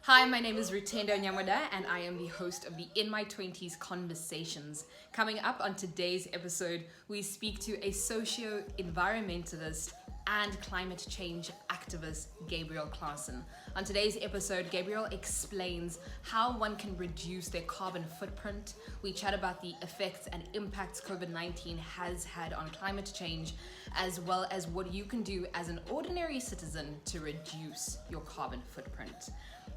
Hi, my name is Rutendo Nyamuda, and I am the host of the In My 20s Conversations. Coming up on today's episode, we speak to a socio-environmentalist and climate change activist, Gabriel Klaasen. On today's episode, Gabriel explains how one can reduce their carbon footprint. We chat about the effects and impacts COVID-19 has had on climate change, as well as what you can do as an ordinary citizen to reduce your carbon footprint.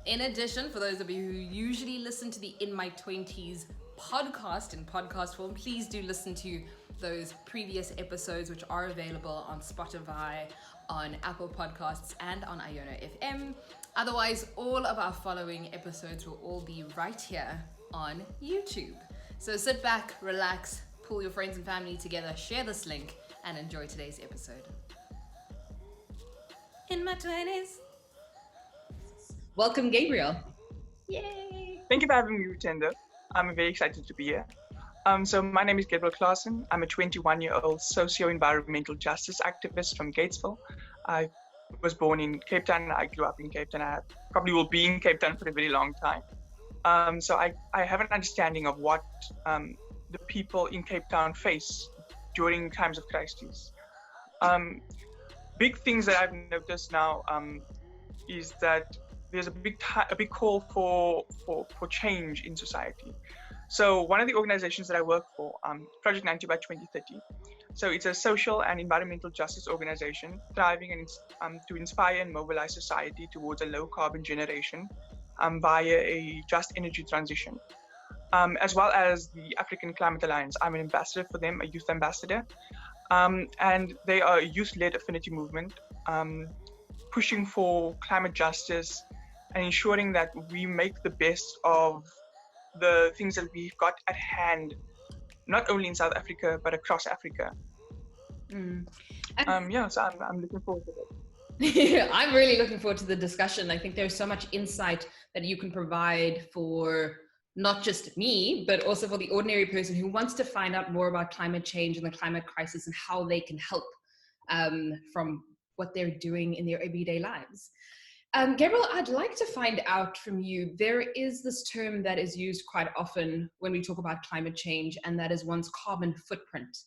In addition, for those of you who usually listen to the In My 20s podcast in podcast form, please do listen to those previous episodes, which are available on Spotify, on Apple Podcasts, and on Iono FM. Otherwise, all of our following episodes will all be right here on YouTube. So sit back, relax, pull your friends and family together, share this link, and enjoy today's episode. In my 20s. Welcome, Gabriel. Yay! Thank you for having me, Rutendo. I'm very excited to be here. So my name is Gabriel Klaasen. I'm a 21-year-old socio-environmental justice activist from Gatesville. I was born in Cape Town. I grew up in Cape Town. I probably will be in Cape Town for a very long time. So I have an understanding of what the people in Cape Town face during times of crises. Big things that I've noticed now is that there's a big call for change in society. So one of the organizations that I work for, Project 90 by 2030. So it's a social and environmental justice organization thriving to inspire and mobilize society towards a low carbon generation via a just energy transition. As well as the African Climate Alliance. I'm an ambassador for them, a youth ambassador. And they are a youth-led affinity movement pushing for climate justice and ensuring that we make the best of the things that we've got at hand, not only in South Africa, but across Africa. So I'm looking forward to it. I'm really looking forward to the discussion. I think there's so much insight that you can provide for not just me, but also for the ordinary person who wants to find out more about climate change and the climate crisis and how they can help from what they're doing in their everyday lives. Gabriel, I'd like to find out from you, there is this term that is used quite often when we talk about climate change, and that is one's carbon footprint.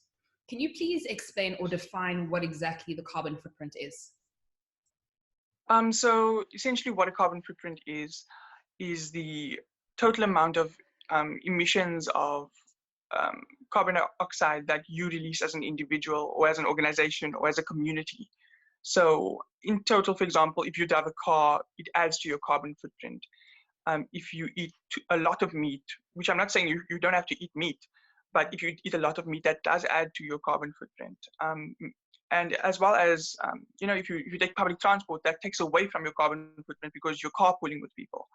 Can you please explain or define what exactly the carbon footprint is? So essentially what a carbon footprint is the total amount of emissions of carbon dioxide that you release as an individual or as an organization or as a community. So in total, for example, if you drive a car, it adds to your carbon footprint. If you eat a lot of meat, which I'm not saying you don't have to eat meat, but if you eat a lot of meat, that does add to your carbon footprint. And as well as, if you take public transport, that takes away from your carbon footprint because you're carpooling with people.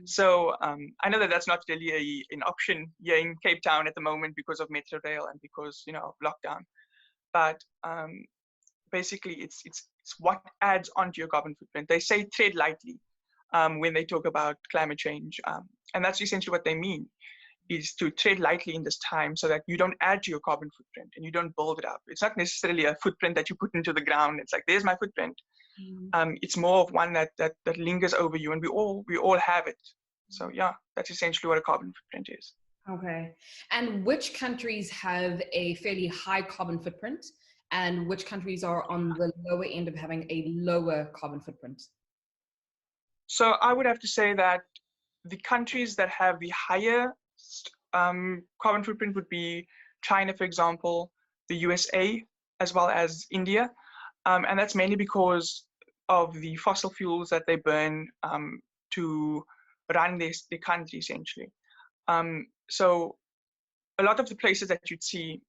So I know that that's not really an option here in Cape Town at the moment because of Metro Rail and because, of lockdown. But basically, it's what adds onto your carbon footprint. They say tread lightly when they talk about climate change. And that's essentially what they mean, is to tread lightly in this time so that you don't add to your carbon footprint and you don't build it up. It's not necessarily a footprint that you put into the ground. It's like, there's my footprint. It's more of one that lingers over you, and we all have it. So yeah, that's essentially what a carbon footprint is. Okay. And which countries have a fairly high carbon footprint, and which countries are on the lower end of having a lower carbon footprint? So I would have to say that the countries that have the higher carbon footprint would be China, for example, the USA, as well as India. And that's mainly because of the fossil fuels that they burn to run their country, essentially. So a lot of the places that you'd see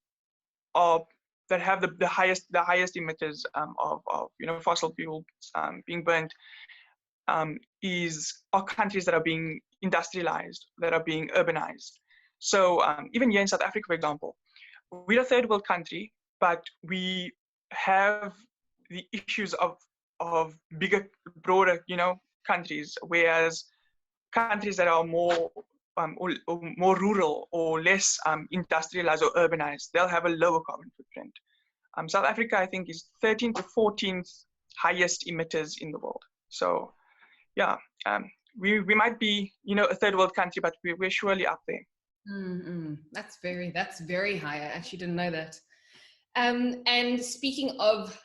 that have the highest emitters of fossil fuels being burnt are countries that are being industrialized, that are being urbanized. So even here in South Africa, for example, we're a third world country, but we have the issues of bigger, broader, countries, whereas countries that are more more rural or less industrialized or urbanized, they'll have a lower carbon footprint. South Africa, I think, is 13th to 14th highest emitters in the world. So yeah, we might be, a third world country, but we're surely up there. That's very high. I actually didn't know that. And speaking of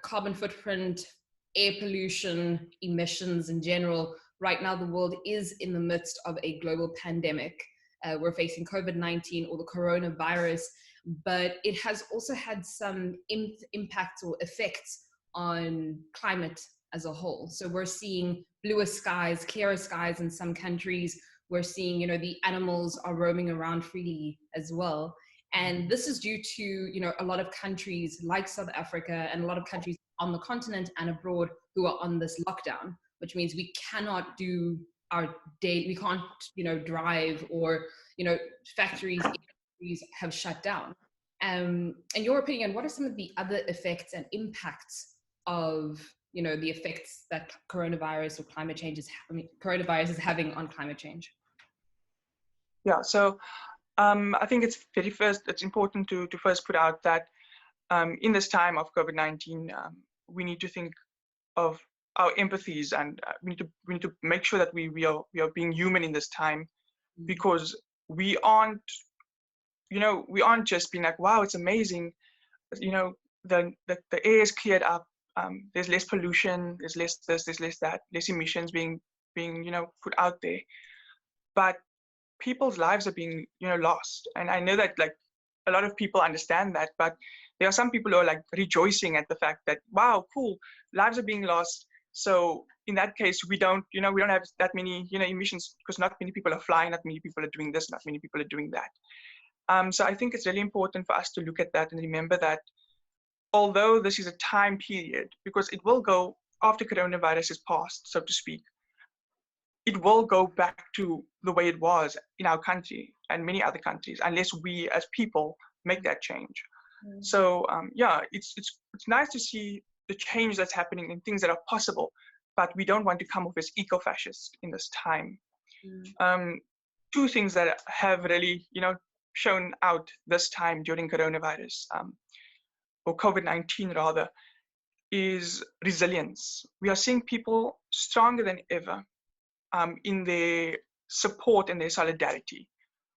carbon footprint, air pollution, emissions in general, right now the world is in the midst of a global pandemic. We're facing COVID-19 or the coronavirus, but it has also had some impact or effects on climate as a whole. So we're seeing bluer skies, clearer skies in some countries. We're seeing, the animals are roaming around freely as well. And this is due to, a lot of countries like South Africa and a lot of countries on the continent and abroad who are on this lockdown, which means we cannot do our day, we can't, drive, or, factories have shut down. In your opinion, what are some of the other effects and impacts of, the effects that coronavirus or climate change coronavirus is having on climate change? Yeah, so I think it's important to first put out that in this time of COVID-19, we need to think of our empathies, and we need to make sure that we are being human in this time, because we aren't just being like, wow, it's amazing, the air is cleared up, there's less pollution, there's less this, there's less that, less emissions being put out there, but people's lives are being lost. And I know that like a lot of people understand that, but there are some people who are like rejoicing at the fact that, wow, cool, lives are being lost. So in that case, we don't have that many emissions, because not many people are flying, not many people are doing this, not many people are doing that. So I think it's really important for us to look at that and remember that although this is a time period, because it will go after coronavirus is past, so to speak, it will go back to the way it was in our country and many other countries, unless we as people make that change. So it's nice to see the change that's happening and things that are possible, but we don't want to come off as eco-fascist in this time. Two things that have really shown out this time during coronavirus, or COVID-19 rather, is resilience. We are seeing people stronger than ever in their support and their solidarity,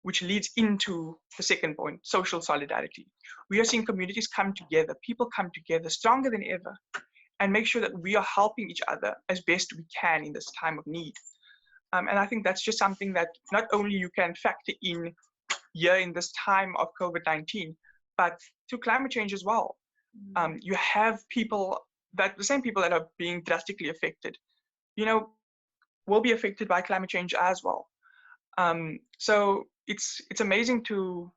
which leads into the second point, social solidarity. We are seeing communities come together, people come together stronger than ever, and make sure that we are helping each other as best we can in this time of need. And I think that's just something that not only you can factor in here in this time of COVID-19, but to climate change as well. You have people the same people that are being drastically affected, will be affected by climate change as well. So it's amazing to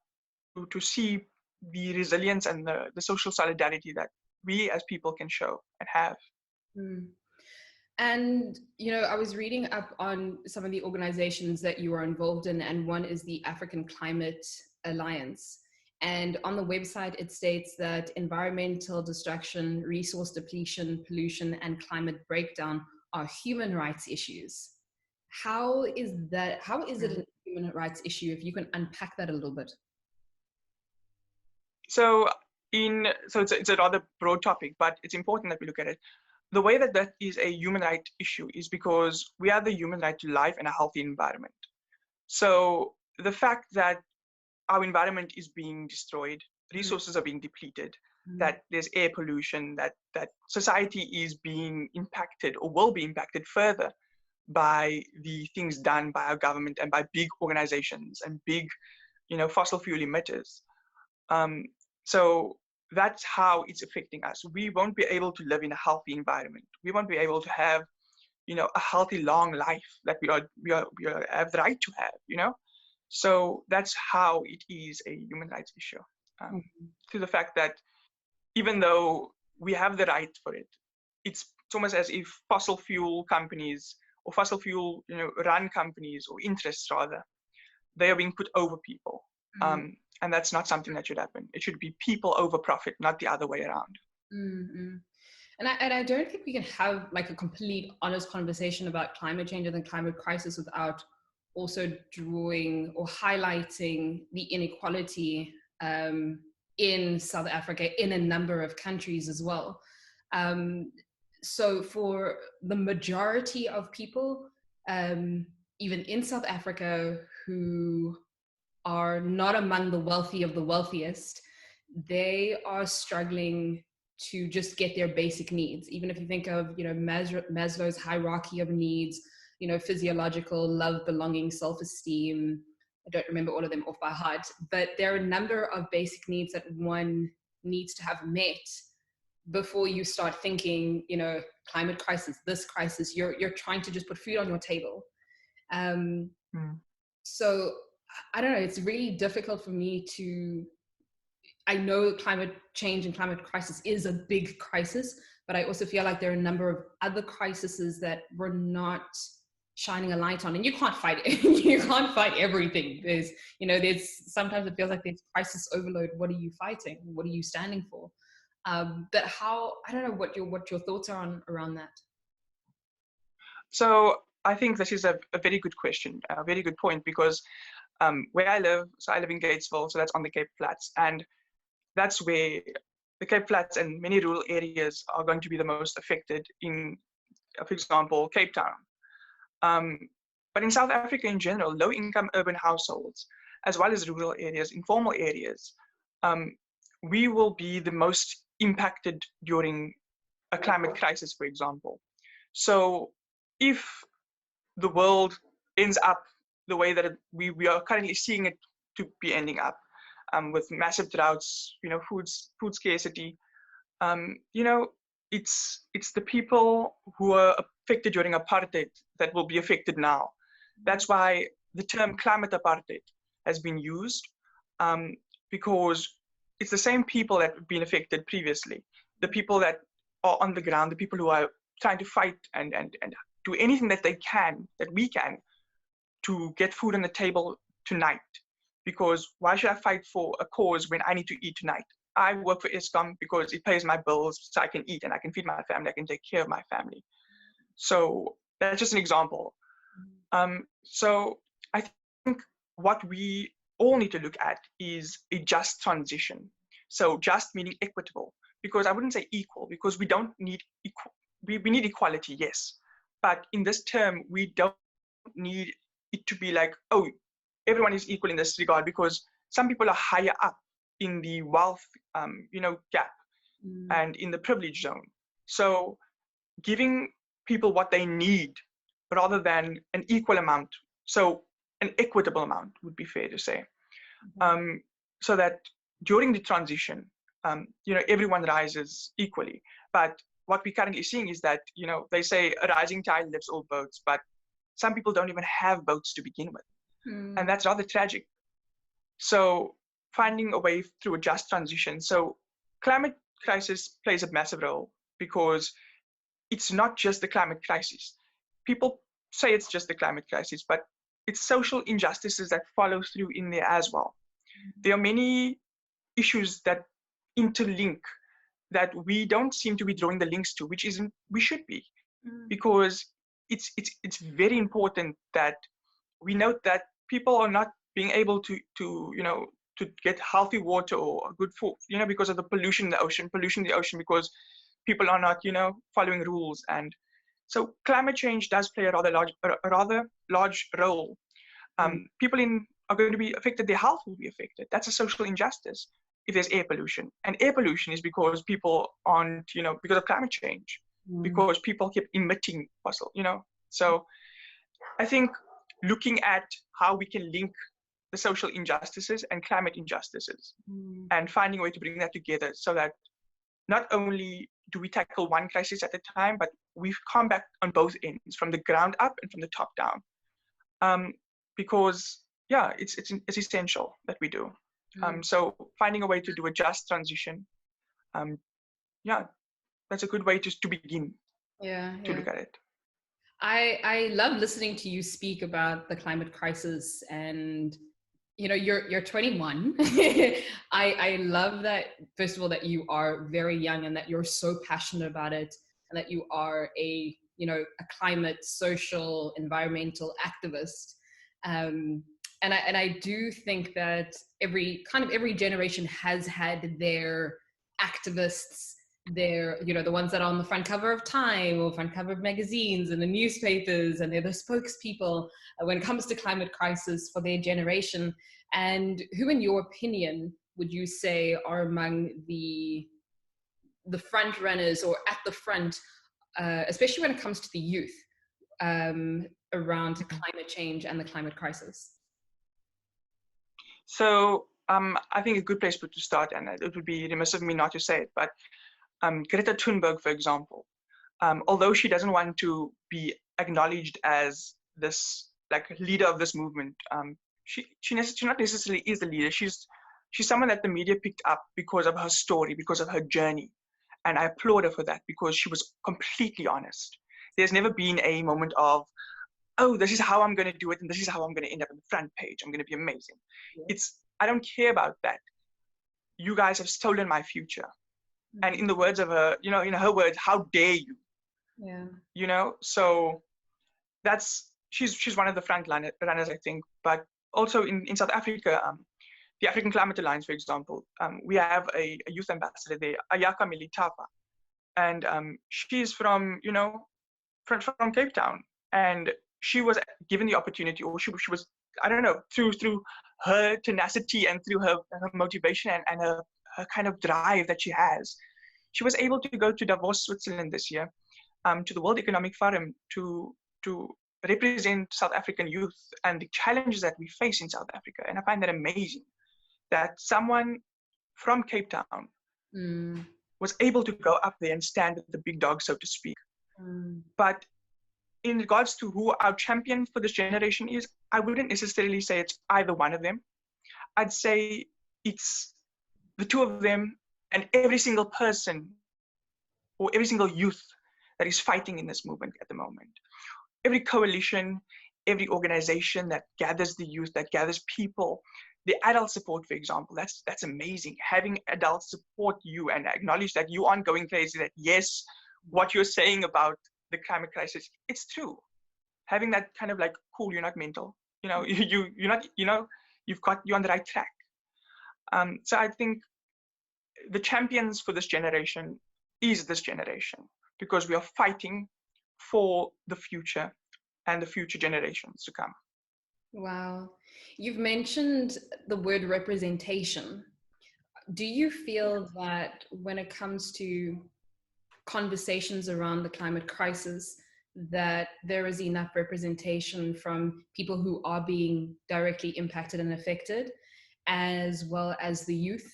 see the resilience and the social solidarity that we as people can show and have. And, I was reading up on some of the organizations that you are involved in, and one is the African Climate Alliance. And on the website, it states that environmental destruction, resource depletion, pollution, and climate breakdown are human rights issues. How is it a human rights issue, if you can unpack that a little bit? So it's a rather broad topic, but it's important that we look at it. The way that is a human rights issue is because we have the human right to life and a healthy environment. So the fact that our environment is being destroyed, resources are being depleted, that there's air pollution, that society is being impacted or will be impacted further by the things done by our government and by big organizations and big, fossil fuel emitters. So that's how it's affecting us. We won't be able to live in a healthy environment. We won't be able to have, a healthy, long life that we have the right to have, So that's how it is a human rights issue. To the fact that even though we have the right for it, it's almost as if fossil fuel companies or fossil fuel, run companies or interests rather, they are being put over people. And that's not something that should happen. It should be people over profit, not the other way around. And I don't think we can have like a complete honest conversation about climate change and the climate crisis without also drawing or highlighting the inequality in South Africa, in a number of countries as well. So for the majority of people, even in South Africa, who are not among the wealthy of the wealthiest, they are struggling to just get their basic needs. Even if you think of, Maslow's hierarchy of needs, physiological, love, belonging, self-esteem. I don't remember all of them off by heart, but there are a number of basic needs that one needs to have met before you start thinking, climate crisis, this crisis. You're trying to just put food on your table. So I don't know, it's really difficult for me I know climate change and climate crisis is a big crisis, but I also feel like there are a number of other crises that we're not shining a light on, and you can't fight it. You can't fight everything. There's sometimes it feels like there's crisis overload. What are you fighting? What are you standing for? But I don't know what your thoughts are around that. So I think this is a very good question, a very good point, because where I live in Gatesville, so that's on the Cape Flats, and that's where the Cape Flats and many rural areas are going to be the most affected in, for example, Cape Town. But in South Africa in general, low-income urban households, as well as rural areas, informal areas, we will be the most impacted during a climate crisis, for example. So if the world ends up the way that we are currently seeing it to be ending up, with massive droughts, food scarcity, it's the people who are affected during apartheid that will be affected now. That's why the term climate apartheid has been used, because it's the same people that have been affected previously, the people that are on the ground, the people who are trying to fight and do anything that we can to get food on the table tonight. Because why should I fight for a cause when I need to eat tonight? I work for Eskom because it pays my bills so I can eat and I can feed my family, I can take care of my family. So that's just an example. So I think what we all need to look at is a just transition. So just meaning equitable, because I wouldn't say equal, because we don't need we need equality, yes. But in this term, we don't need it to be like, oh, everyone is equal in this regard, because some people are higher up in the wealth, gap and in the privilege zone. So giving people what they need rather than an equal amount. So an equitable amount would be fair to say. So that during the transition, everyone rises equally. But what we're currently seeing is that, they say a rising tide lifts all boats, but some people don't even have boats to begin with. And that's rather tragic. So finding a way through a just transition. So climate crisis plays a massive role, because it's not just the climate crisis. People say it's just the climate crisis, but it's social injustices that follow through in there as well. There are many issues that interlink that we don't seem to be drawing the links to, which isn't, we should be, because it's very important that we note that people are not being able to get healthy water or good food, because of the pollution in the ocean, because people are not, following rules. And so climate change does play a rather large role. People are going to be affected, their health will be affected. That's a social injustice if there's air pollution. And air pollution is because people aren't, because of climate change, because people keep emitting fossil, So I think looking at how we can link the social injustices and climate injustices and finding a way to bring that together, so that not only do we tackle one crisis at a time, but we combat on both ends, from the ground up and from the top down. Because it's essential that we do. So finding a way to do a just transition, that's a good way to begin to look at it. I love listening to you speak about the climate crisis, and you're 21. I love that, first of all, that you are very young and that you're so passionate about it, and that you are a climate, social, environmental activist. And I do think that every generation has had their activists they're, you know, the ones that are on the front cover of Time or front cover of magazines and the newspapers, and they're the spokespeople when it comes to climate crisis for their generation. And who, in your opinion, would you say are among the front runners or at the front, especially when it comes to the youth, around climate change and the climate crisis? So I think a good place to start, and it would be remiss of me not to say it, but Greta Thunberg, for example, although she doesn't want to be acknowledged as this like leader of this movement, she not necessarily is the leader. She's someone that the media picked up because of her story, because of her journey, and I applaud her for that because she was completely honest. There's never been a moment of, oh, this is how I'm going to do it, and this is how I'm going to end up on the front page. I'm going to be amazing. Yeah. I don't care about that. You guys have stolen my future. Mm-hmm. And in the words of her, you know, in her words, how dare you? Yeah. You know, so she's one of the front runners, I think. But also in South Africa, the African Climate Alliance, for example, we have a youth ambassador there, Ayaka Melitapa, and she's from, you know, from Cape Town, and she was given the opportunity, or she was, I don't know, through her tenacity and through her motivation and her kind of drive that she has, she was able to go to Davos, Switzerland this year, to the World Economic Forum to represent South African youth and the challenges that we face in South Africa. And I find that amazing that someone from Cape Town was able to go up there and stand with the big dog, so to speak. But in regards to who our champion for this generation is, I wouldn't necessarily say it's either one of them. I'd say it's the two of them and every single person or every single youth that is fighting in this movement at the moment. Every coalition, every organization that gathers the youth, that gathers people, the adult support, for example, that's amazing. Having adults support you and acknowledge that you aren't going crazy, that yes, what you're saying about the climate crisis, it's true. Having that kind of like, cool, you're not mental. You know, you're not, you know, you're on the right track. So I think the champions for this generation is this generation, because we are fighting for the future and the future generations to come. Wow. You've mentioned the word representation. Do you feel that when it comes to conversations around the climate crisis, that there is enough representation from people who are being directly impacted and affected, as well as the youth,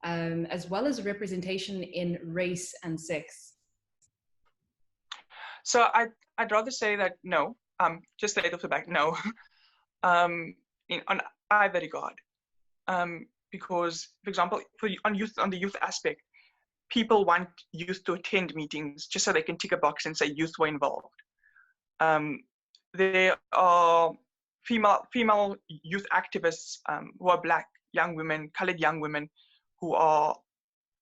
as well as representation in race and sex? So I'd rather say that no, just straight off the back, no, on either regard. Because, for example, on the youth aspect, people want youth to attend meetings just so they can tick a box and say youth were involved. There are female youth activists who are Black young women, colored young women, who are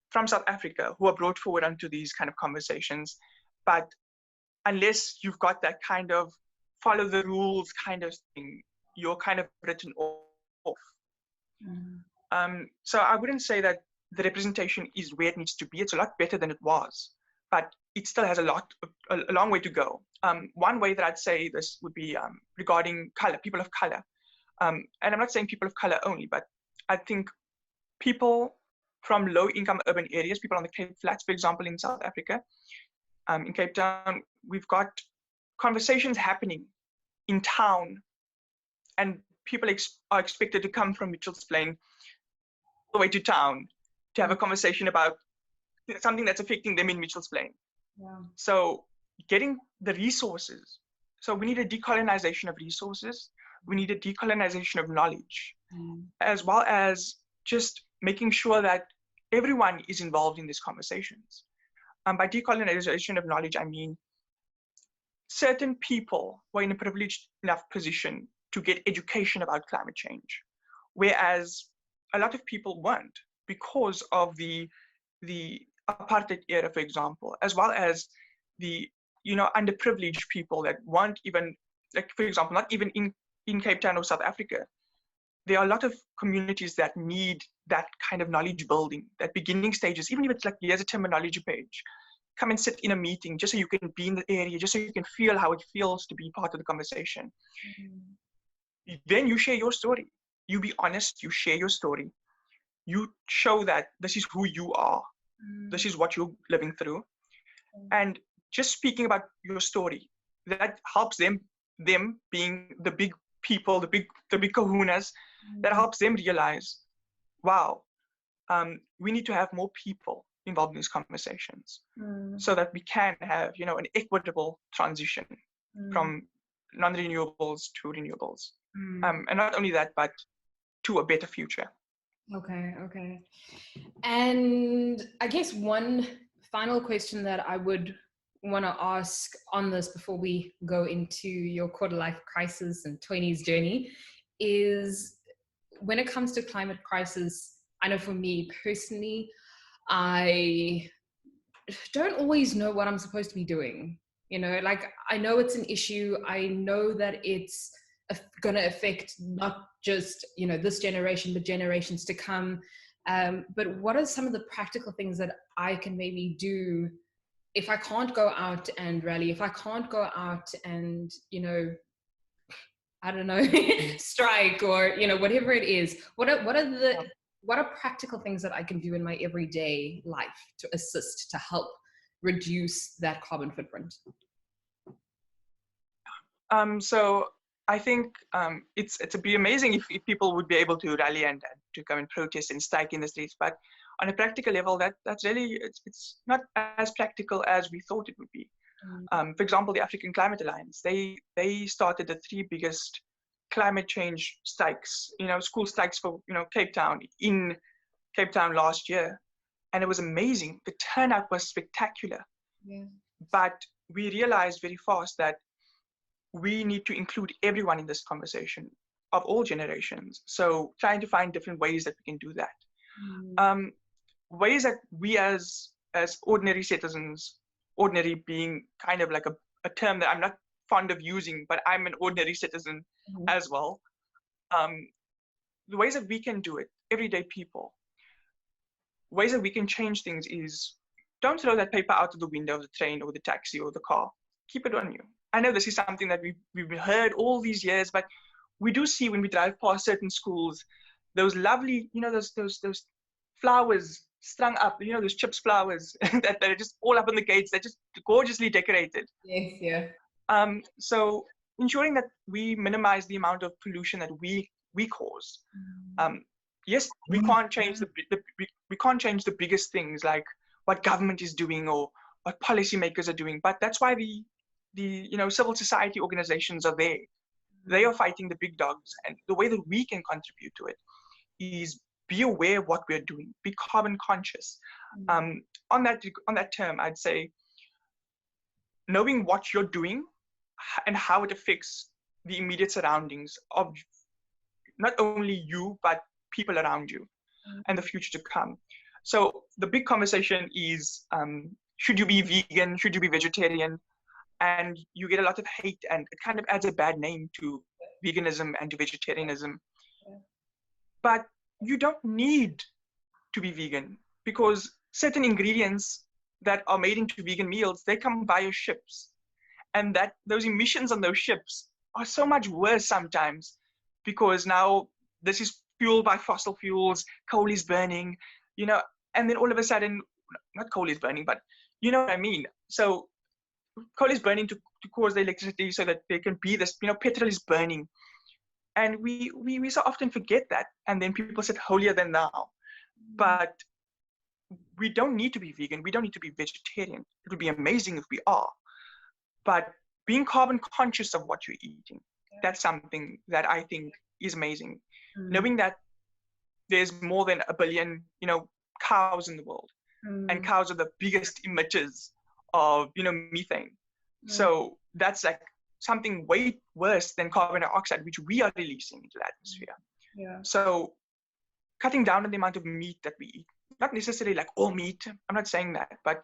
from South Africa, who are brought forward onto these kind of conversations. But unless you've got that kind of follow the rules kind of thing, you're kind of written off. So I wouldn't say that the representation is where it needs to be. It's a lot better than it was, but it still has a long way to go. One way that I'd say this would be regarding color, people of color. And I'm not saying people of color only, but I think people from low-income urban areas, people on the Cape Flats, for example, in South Africa, in Cape Town, we've got conversations happening in town, and people are expected to come from Mitchell's Plain all the way to town to have a conversation about something that's affecting them in Mitchell's Plain. Yeah. So getting the resources. So we need a decolonization of resources. We need a decolonization of knowledge, as well as just making sure that everyone is involved in these conversations. By decolonization of knowledge, I mean certain people were in a privileged enough position to get education about climate change, whereas a lot of people weren't because of the apartheid era, for example, as well as the underprivileged people that weren't even, like, for example, not even in Cape Town or South Africa. there are a lot of communities that need that kind of knowledge building, that beginning stages, even if it's like, here's a terminology page, come and sit in a meeting just so you can be in the area, just so you can feel how it feels to be part of the conversation. Then you share your story. You be honest, you share your story. You show that this is who you are. This is what you're living through. And just speaking about your story, that helps them being the big people, the big kahunas, that helps them realize, wow, we need to have more people involved in these conversations so that we can have, an equitable transition from non-renewables to renewables. And not only that, but to a better future. Okay. And I guess one final question that I would want to ask on this before we go into your quarter life crisis and 20s journey is, when it comes to climate crisis, I know for me personally, I don't always know what I'm supposed to be doing. Like, I know it's an issue. I know that it's going to affect not just, this generation, but generations to come. But what are some of the practical things that I can maybe do if I can't go out and rally, if I can't go out and, I don't know, strike or, whatever it is? What are practical things that I can do in my everyday life to assist, to help reduce that carbon footprint? So I think it'd be amazing if people would be able to rally and to come and protest and strike in the streets. But on a practical level, that's really, it's not as practical as we thought it would be. For example, the African Climate Alliance, they started the 3 biggest climate change strikes, school strikes for, Cape Town, in Cape Town last year. And it was amazing. The turnout was spectacular. Yeah. But we realized very fast that we need to include everyone in this conversation of all generations. So trying to find different ways that we can do that. Ways that we as ordinary citizens, ordinary being kind of like a term that I'm not fond of using, but I'm an ordinary citizen as well. The ways that we can do it, everyday people, ways that we can change things is, don't throw that paper out of the window of the train or the taxi or the car. Keep it on you. I know this is something that we've heard all these years, but we do see when we drive past certain schools, those lovely, those flowers strung up, those chips flowers that are just all up on the gates. They're just gorgeously decorated. Yes, yeah. So ensuring that we minimize the amount of pollution that we cause. Yes, we can't change we can't change the biggest things like what government is doing or what policymakers are doing, but that's why the civil society organizations are there. They are fighting the big dogs, and the way that we can contribute to it is be aware of what we're doing, be carbon conscious. On that term, I'd say knowing what you're doing and how it affects the immediate surroundings of not only you, but people around you and the future to come. So the big conversation is, should you be vegan? Should you be vegetarian? And you get a lot of hate, and it kind of adds a bad name to veganism and to vegetarianism. But you don't need to be vegan, because certain ingredients that are made into vegan meals, they come via ships. And that those emissions on those ships are so much worse sometimes, because now this is fueled by fossil fuels, coal is burning, and then all of a sudden, not coal is burning, but you know what I mean? So coal is burning to cause the electricity so that there can be this, petrol is burning. And we so often forget that. And then people said holier than thou. But we don't need to be vegan. We don't need to be vegetarian. It would be amazing if we are. But being carbon conscious of what you're eating, that's something that I think is amazing. Knowing that there's more than 1 billion, cows in the world. And cows are the biggest emitters of, methane. So that's like something way worse than carbon dioxide, which we are releasing into the atmosphere. Yeah. So cutting down on the amount of meat that we eat, not necessarily like all meat, I'm not saying that, but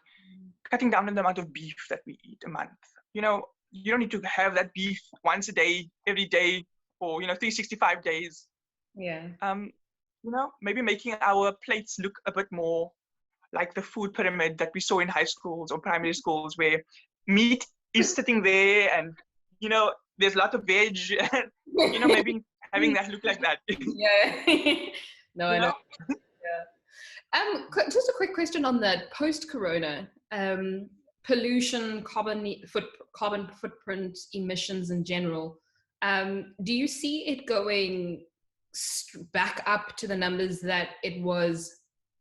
cutting down on the amount of beef that we eat a month. You don't need to have that beef once a day, every day, for, 365 days. Yeah. Maybe making our plates look a bit more like the food pyramid that we saw in high schools or primary schools, where meat is sitting there and, there's a lot of veg, and, maybe having that look like that. Yeah. No, I know. know? Just a quick question on that post-corona, pollution, carbon footprint, emissions in general. Do you see it going back up to the numbers that it was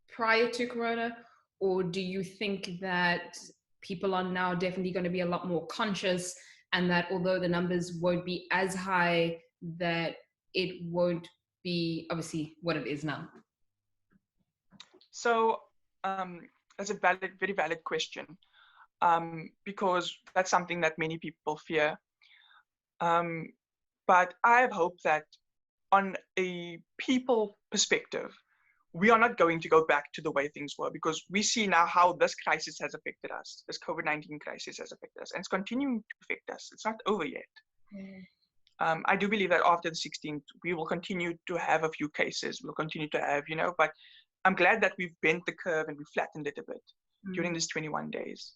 prior to corona, or do you think that people are now definitely going to be a lot more conscious, and that although the numbers won't be as high, that it won't be obviously what it is now? So that's a very valid question, because that's something that many people fear. But I have hope that on a people perspective, we are not going to go back to the way things were, because we see now how this crisis has affected us. This COVID-19 crisis has affected us, and it's continuing to affect us. It's not over yet. I do believe that after the 16th, we will continue to have a few cases. We'll continue to have, but I'm glad that we've bent the curve and we flattened it a bit during these 21 days.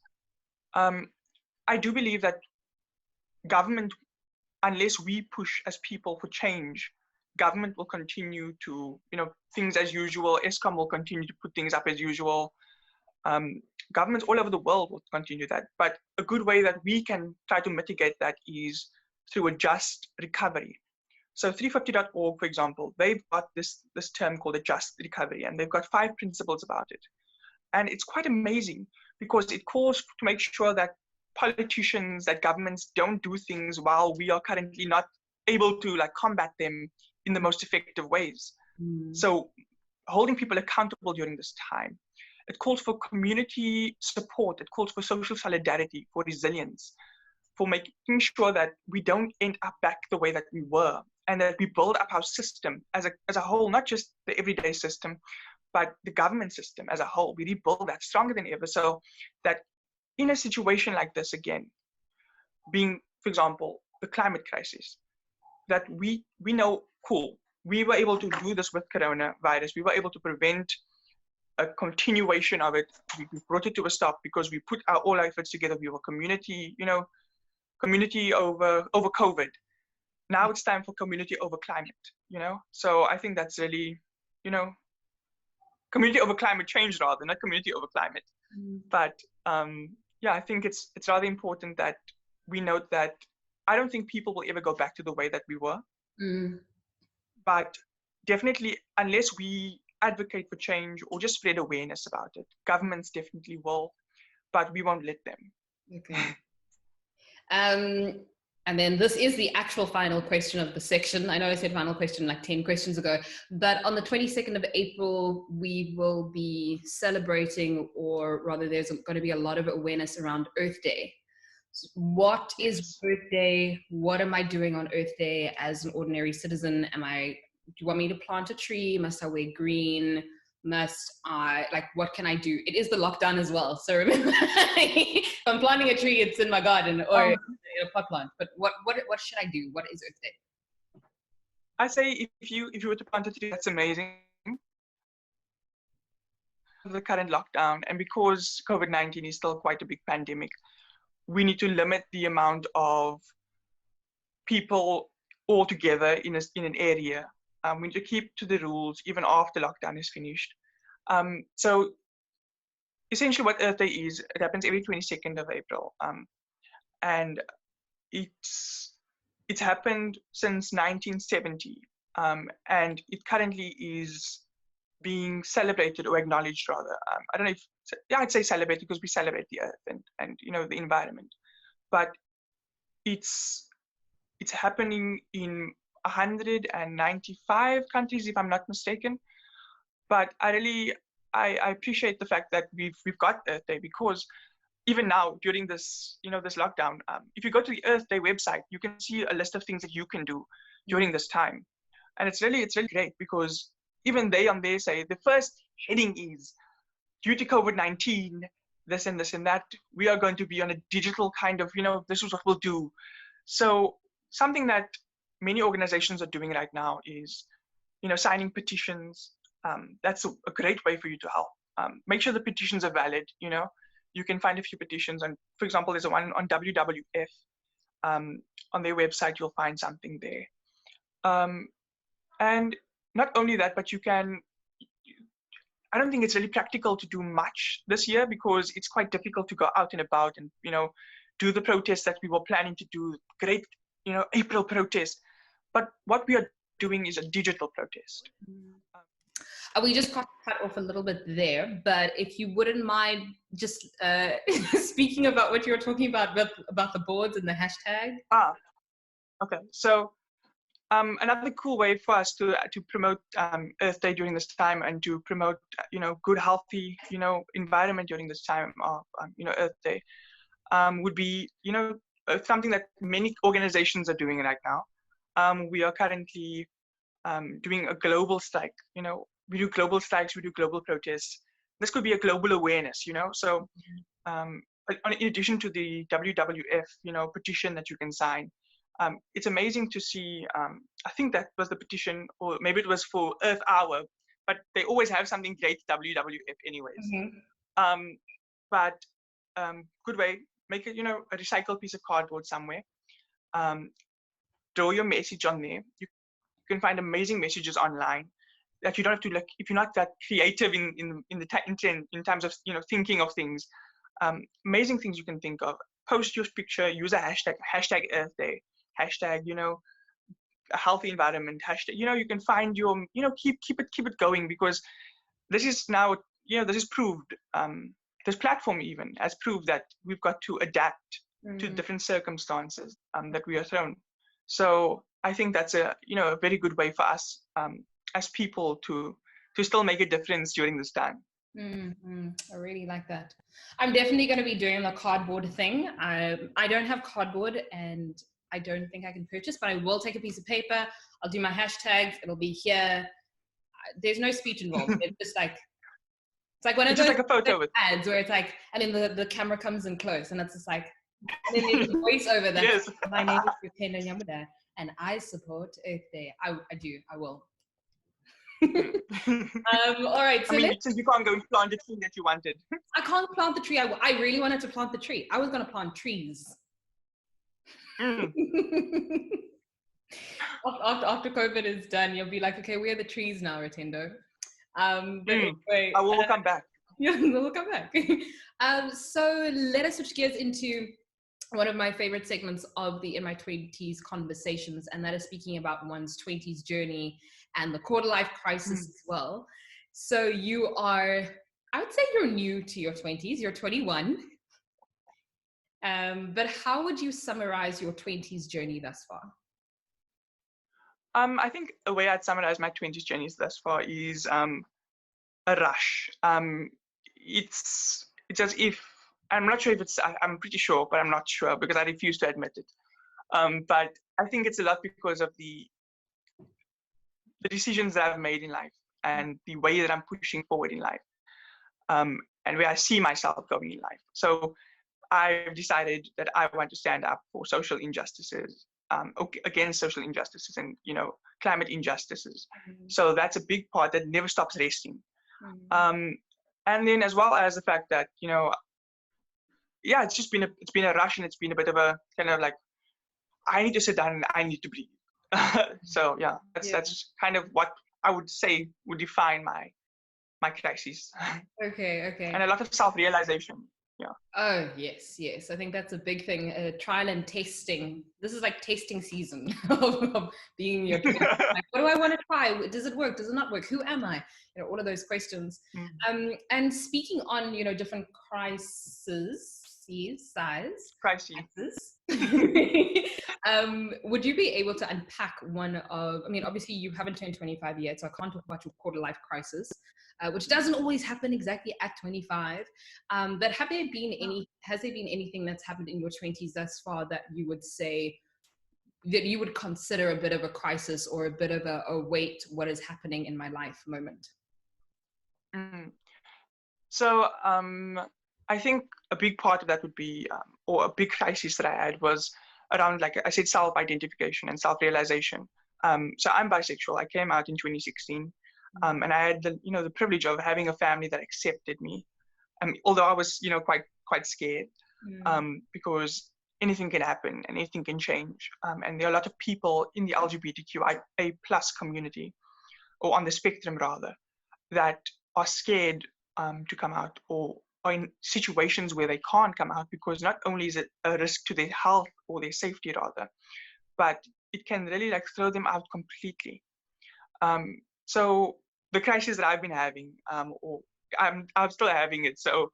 I do believe that government, unless we push as people for change, government will continue to, things as usual. ESCOM will continue to put things up as usual. Governments all over the world will continue that. But a good way that we can try to mitigate that is through a just recovery. So 350.org, for example, they've got this term called a just recovery, and they've got 5 principles about it. And it's quite amazing because it calls to make sure that politicians, that governments don't do things while we are currently not able to combat them in the most effective ways. So holding people accountable during this time. It calls for community support. It calls for social solidarity, for resilience, for making sure that we don't end up back the way that we were, and that we build up our system as a whole, not just the everyday system, but the government system as a whole. We rebuild that stronger than ever, so that in a situation like this again, being, for example, the climate crisis, that we know, cool, we were able to do this with coronavirus. We were able to prevent a continuation of it. We brought it to a stop because we put all our efforts together. We were community over COVID. Now it's time for community over climate, So I think that's really, community over climate change rather, not community over climate. But I think it's rather important that we note that I don't think people will ever go back to the way that we were. But definitely, unless we advocate for change or just spread awareness about it, governments definitely will, but we won't let them. Okay. And then this is the actual final question of the section. I know I said final question like 10 questions ago, but on the 22nd of April, we will be celebrating, or rather there's going to be a lot of awareness around Earth Day. What is Earth Day? What am I doing on Earth Day as an ordinary citizen? Do you want me to plant a tree? Must I wear green? What can I do? It is the lockdown as well. So remember, if I'm planting a tree, it's in my garden or in a pot plant. But what should I do? What is Earth Day? I say if you were to plant a tree, that's amazing. The current lockdown, and because COVID-19 is still quite a big pandemic, we need to limit the amount of people all together in an area. We need to keep to the rules even after lockdown is finished. So essentially what Earth Day is, it happens every 22nd of April. And it's happened since 1970. And it currently is being celebrated or acknowledged rather. I don't know I'd say celebrate because we celebrate the Earth and the environment. But it's happening in 195 countries, if I'm not mistaken. But I appreciate the fact that we've got Earth Day, because even now during this this lockdown, if you go to the Earth Day website, you can see a list of things that you can do during this time, and it's really great, because even they on there say the first heading is, due to COVID-19, this and this and that, we are going to be on a digital kind of this is what we'll do. So something that many organizations are doing right now is, signing petitions. That's a great way for you to help. Make sure the petitions are valid. You can find a few petitions, and for example, there's one on WWF. On their website, you'll find something there. And not only that, but I don't think it's really practical to do much this year because it's quite difficult to go out and about and, do the protests that we were planning to do. Great, April protest. But what we are doing is a digital protest. We just cut off a little bit there, but if you wouldn't mind just speaking about what you were talking about the boards and the hashtag. Okay. So another cool way for us to promote Earth Day during this time and to promote, good, healthy, environment during this time of, Earth Day would be, something that many organizations are doing right now. We are currently doing a global strike. We do global strikes, we do global protests. This could be a global awareness, So in addition to the WWF, petition that you can sign, it's amazing to see, I think that was the petition, or maybe it was for Earth Hour, but they always have something great WWF anyways. But good way, make it, a recycled piece of cardboard somewhere. Draw your message on there. You can find amazing messages online that you don't have to look, if you're not that creative in terms of, thinking of things. Amazing things you can think of. Post your picture, use a hashtag Earth Day, hashtag, a healthy environment, hashtag, you can find your, keep it going, because this is now, this is proved, this platform even has proved that we've got to adapt to different circumstances that we are thrown. So I think that's a very good way for us as people to still make a difference during this time. I really like that. I'm definitely going to be doing the cardboard thing. I don't have cardboard and I don't think I can purchase, but I will take a piece of paper. I'll do my hashtags. It'll be here. There's no speech involved. It's just like, it's like one of those like a photo ads where it's like, and then the camera comes in close and it's just like, and then there's a voice over that. Yes. My name is Rutendo Nyamuda and I support Earth Day. I will. All right. So since you can't go and plant the tree that you wanted. I can't plant the tree. I really wanted to plant the tree. I was going to plant trees. After COVID is done, you'll be like, okay, where are the trees now, Rutendo? But anyway, I will come back. Yeah, we'll come back. So let us switch gears into one of my favorite segments of the In My 20s conversations, and that is speaking about one's 20s journey and the quarter life crisis as well. So you are, I would say you're new to your 20s, you're 21. But how would you summarize your 20s journey thus far? I think a way I'd summarize my 20s journeys thus far is a rush. It's as if, I'm not sure if it's, I'm pretty sure, but I'm not sure because I refuse to admit it. But I think it's a lot because of the decisions that I've made in life and the way that I'm pushing forward in life, and where I see myself going in life. So I've decided that I want to stand up for social injustices, against social injustices and, climate injustices. So that's a big part that never stops resting. And then as well as the fact that, it's been a rush and it's been a bit of a kind of like, I need to sit down and I need to breathe. So that's kind of what I would say would define my crises. Okay. And a lot of self-realization. Yeah. Oh, yes. I think that's a big thing. Trial and testing. This is like testing season of being your like, what do I want to try? Does it work? Does it not work? Who am I? All of those questions. And speaking on, different crises. Would you be able to unpack one of, obviously you haven't turned 25 yet, so I can't talk about your quarter life crisis, which doesn't always happen exactly at 25. But has there been anything that's happened in your 20s thus far that you would say that you would consider a bit of a crisis or a bit of a wait, what is happening in my life moment? So I think a big part of that would be, or a big crisis that I had was around, like I said, self-identification and self-realization. So I'm bisexual. I came out in 2016, and I had the privilege of having a family that accepted me. Although I was quite scared, because anything can happen and anything can change. And there are a lot of people in the LGBTQIA plus community, or on the spectrum rather, that are scared to come out, or are in situations where they can't come out because not only is it a risk to their health or their safety rather, but it can really throw them out completely. So the crisis that I've been having, or I'm still having it, so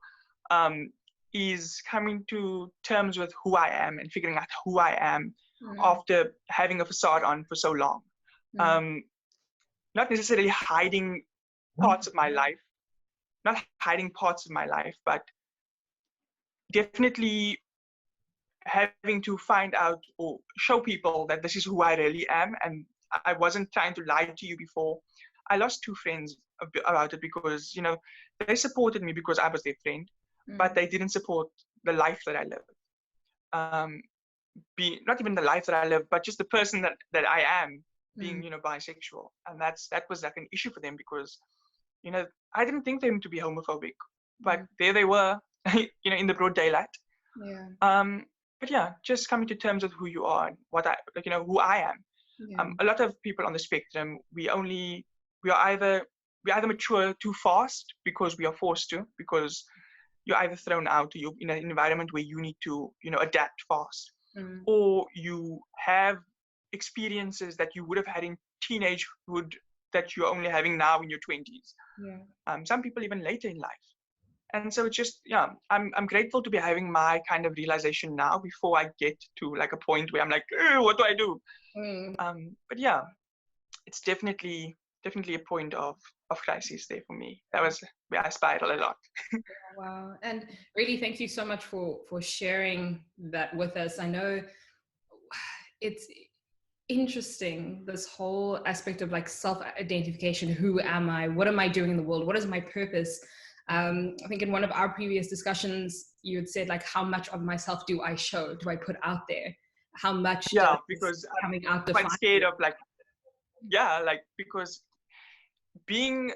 is coming to terms with who I am and figuring out who I am after having a facade on for so long. Not necessarily hiding parts of my life, but definitely having to find out or show people that this is who I really am. And I wasn't trying to lie to you before. I lost 2 friends about it because, they supported me because I was their friend, but they didn't support the life that I live. Not even the life that I live, but just the person that I am, being, bisexual. And that was an issue for them because, I didn't think them to be homophobic, but there they were, in the broad daylight. Yeah. But yeah, just coming to terms with who you are and who I am. Yeah. A lot of people on the spectrum, we either mature too fast because we are forced to, because you're either thrown out or you're in an environment where you need to, adapt fast, or you have experiences that you would have had in teenagehood that you're only having now in your 20s. Yeah. Some people even later in life. And so it's just, I'm grateful to be having my kind of realization now before I get to a point where I'm like, what do I do? But yeah, it's definitely a point of crisis there for me. That was where I spiral a lot. Wow. And really, thank you so much for sharing that with us. I know it's interesting, this whole aspect of self-identification. Who am I? What am I doing in the world? What is my purpose? I think in one of our previous discussions, you had said how much of myself do I show? Do I put out there? How much? Yeah, because coming out I'm quite scared of because being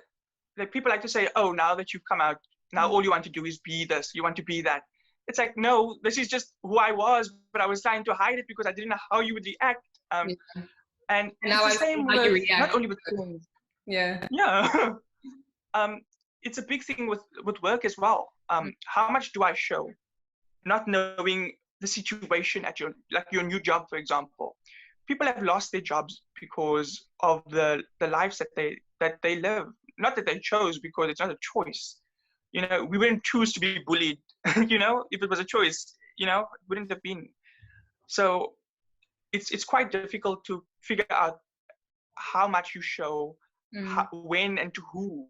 people like to say, oh, now that you've come out, now all you want to do is be this. You want to be that. It's no, this is just who I was, but I was trying to hide it because I didn't know how you would react. And now it's the same with not only with yeah. It's a big thing with work as well. How much do I show? Not knowing the situation at your new job, for example. People have lost their jobs because of the lives that they live. Not that they chose, because it's not a choice. We wouldn't choose to be bullied. If it was a choice, it wouldn't have been. So it's quite difficult to figure out how much you show, when and to who.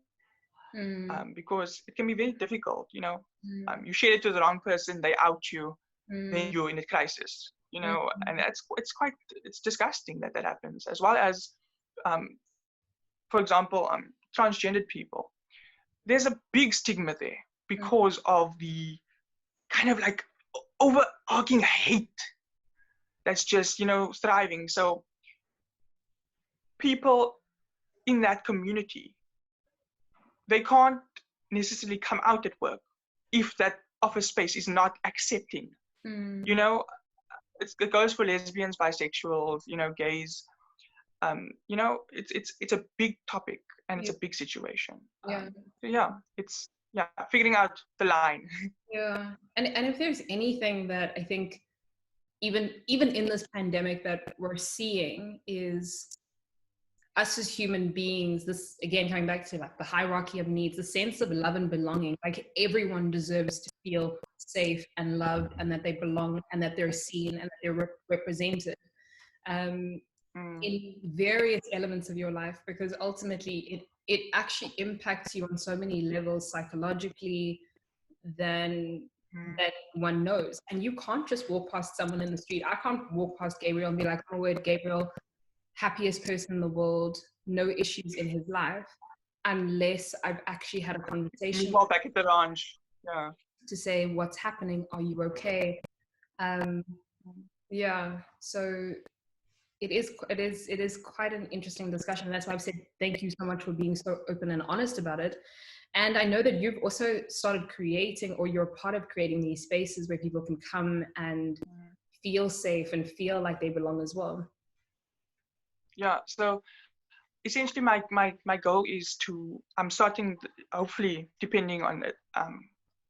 Because it can be very difficult, you share it to the wrong person, they out you, then you're in a crisis, and it's disgusting that happens, as well as, for example, transgendered people. There's a big stigma there because of the kind of overarching hate that's just, thriving. So people in that community, they can't necessarily come out at work if that office space is not accepting. It goes for lesbians, bisexuals, gays. It's a big topic and it's a big situation. It's figuring out the line. Yeah, and if there's anything that I think even in this pandemic that we're seeing is us as human beings, this again coming back to the hierarchy of needs, the sense of love and belonging. Everyone deserves to feel safe and loved, and that they belong, and that they're seen, and that they're represented in various elements of your life, because ultimately it actually impacts you on so many levels psychologically than that one knows. And you can't just walk past someone in the street. I can't walk past Gabriel and be like, oh, word, Gabriel, happiest person in the world, no issues in his life, unless I've actually had a conversation back at the ranch. to say, what's happening? Are you okay? So It is quite an interesting discussion. That's why I've said thank you so much for being so open and honest about it. And I know that you've also started creating, or you're part of creating, these spaces where people can come and feel safe and feel like they belong as well. Yeah, so essentially my goal is to, I'm starting, hopefully, depending on it,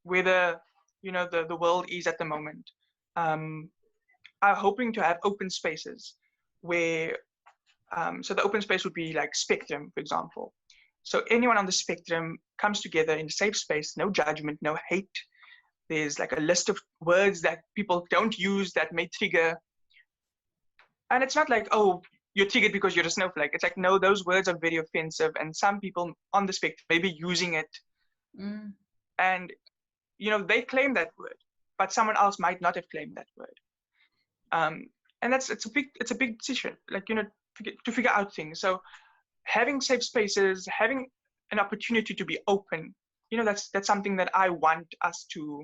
whether, the world is at the moment, I'm hoping to have open spaces where, so the open space would be like spectrum, for example. So anyone on the spectrum comes together in a safe space, no judgment, no hate. There's like a list of words that people don't use that may trigger. And it's not like, oh, you're triggered because you're a snowflake. It's like, no, those words are very offensive. And some people on the spectrum may be using it. And, they claim that word, but someone else might not have claimed that word. And it's a big decision, like, to figure out things. So having safe spaces, having an opportunity to be open, that's something that I want us to,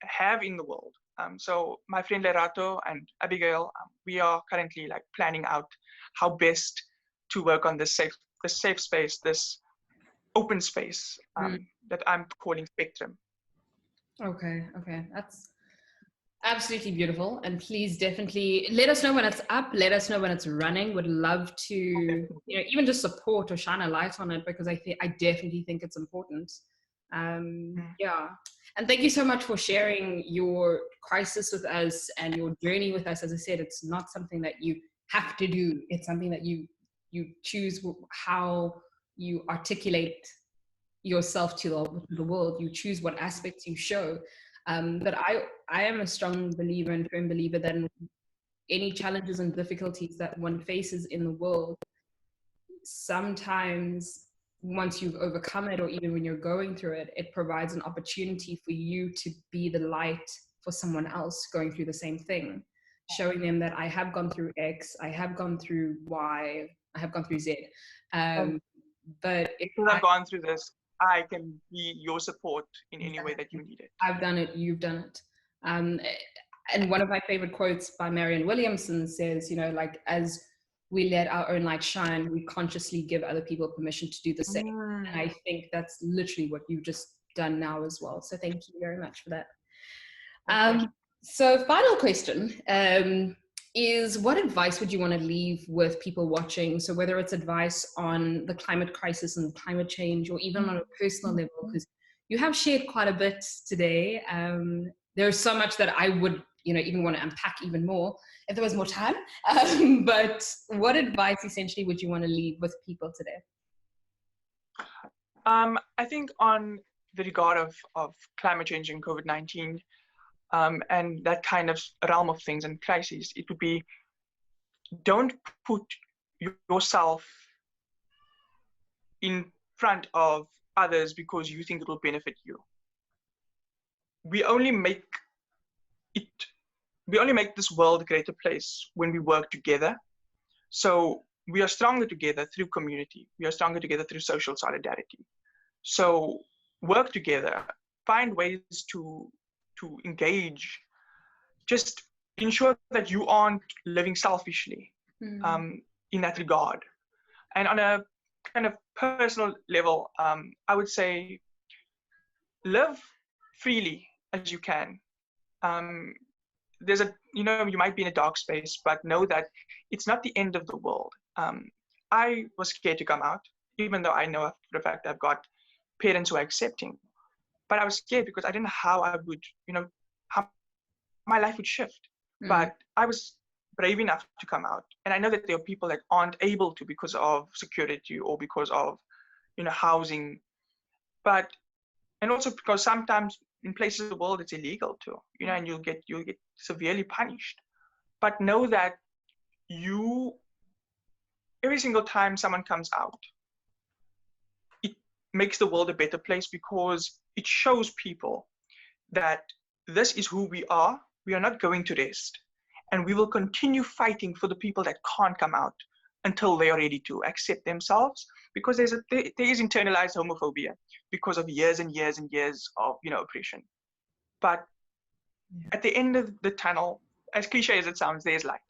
have in the world. So my friend Lerato and Abigail, we are currently like planning out how best to work on this safe space, this open space that I'm calling Spectrum. Okay, that's absolutely beautiful. And please definitely let us know when it's up. Let us know when it's running. Would love to, even just support or shine a light on it, because I definitely think it's important. Yeah. And thank you so much for sharing your crisis with us and your journey with us. As I said, it's not something that you have to do. It's something that you choose how you articulate yourself to the world. You choose what aspects you show. But I am a strong believer and firm believer that any challenges and difficulties that one faces in the world, sometimes once you've overcome it, or even when you're going through it, it provides an opportunity for you to be the light for someone else going through the same thing, showing them that I have gone through X, I have gone through Y, I have gone through Z. But if I've gone through this, I can be your support in any way that you need it. I've done it, you've done it. And one of my favorite quotes by Marianne Williamson says, like, as we let our own light shine, we consciously give other people permission to do the same. And I think that's literally what you've just done now as well. So thank you very much for that. So final question is, what advice would you want to leave with people watching? So whether it's advice on the climate crisis and climate change, or even on a personal level, because you have shared quite a bit today. There's so much that I would, even want to unpack even more if there was more time. But what advice essentially would you want to leave with people today? I think on the regard of climate change and COVID-19, and that kind of realm of things and crises, it would be, don't put yourself in front of others because you think it will benefit you. We only make this world a greater place when we work together. So we are stronger together through community. We are stronger together through social solidarity. So work together, find ways to engage, just ensure that you aren't living selfishly in that regard. And on a kind of personal level, I would say, live freely as you can. There's you might be in a dark space, but know that it's not the end of the world. I was scared to come out, even though I know for a fact I've got parents who are accepting. But I was scared because I didn't know how I would, how my life would shift. But I was brave enough to come out. And I know that there are people that aren't able to because of security or because of, housing. And also because sometimes in places of the world it's illegal too, and you'll get severely punished. But know that every single time someone comes out, it makes the world a better place, because it shows people that this is who we are. We are not going to rest, and we will continue fighting for the people that can't come out until they are ready to accept themselves, because there is internalized homophobia because of years and years and years of oppression. But at the end of the tunnel, as cliche as it sounds, there's light.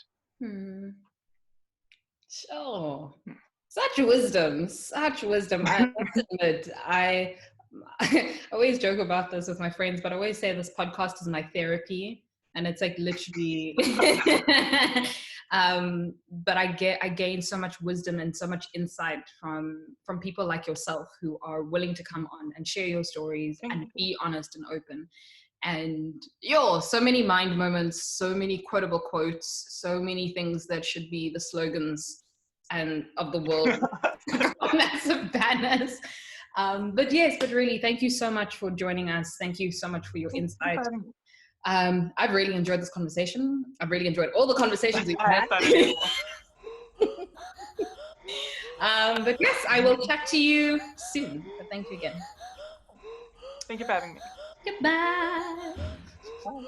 Sure. Such wisdom. I must admit, I always joke about this with my friends, but I always say this podcast is my therapy, and it's like literally. But I gain so much wisdom and so much insight from people like yourself who are willing to come on and share your stories and be honest and open. And so many mind moments, so many quotable quotes, so many things that should be the slogans and of the world, massive banners. But really, thank you so much for joining us. Thank you so much for your insight. I've really enjoyed this conversation. I've really enjoyed all the conversations we've had. But yes, I will chat to you soon. But thank you again. Thank you for having me. Goodbye. Bye.